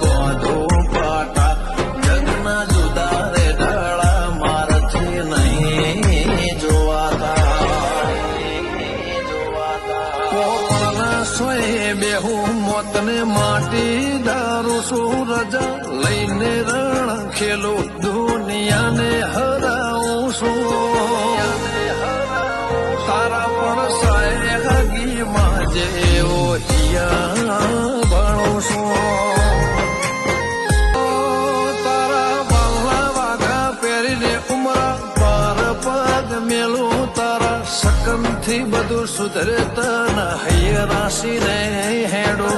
બોધું પાટા જગના જુદા રે ઢળા મારથી નહીં જોવાતા કોકના સોય બેહું મોતને માટી દારૂ શું રજા લઈને રણ ખેલું દુનિયાને હરાવું છું તારા પણ સાય હગીમાં જેવો ભણું છું તારા બાંગલા વાઘા પહેરીને ઉમરા પાર પગ મેલું તારા શકમથી બધું સુધરે તન હૈયા રાશિને હેડો